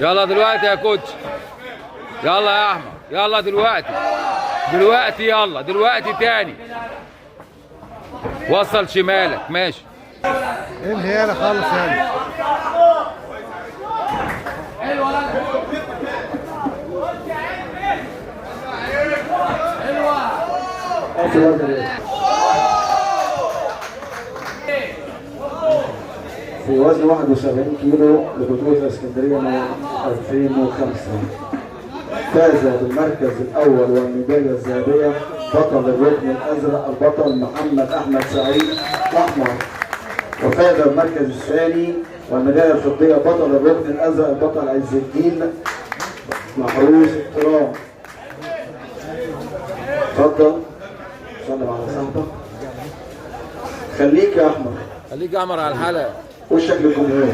يلا دلوقتي يا كوتش، يلا يا احمد، يلا دلوقتي يلا دلوقتي تاني. وصل شمالك ماشي. انهي يالا خالص يالا. في وزن 71 كيلو لبطولة اسكندرية من 2005 فاز بالمركز الأول والميدالية الذهبية بطل الركن الأزرق البطل محمد أحمد سعيد أحمر، وفاز بالمركز الثاني والميدالية الفضية بطل الركن الأزرق البطل عز الدين محروس احترام. اتفضل سلم على صاحبك. خليك يا أحمد، خليك يا احمد على الحلقة. وشك للجمهور.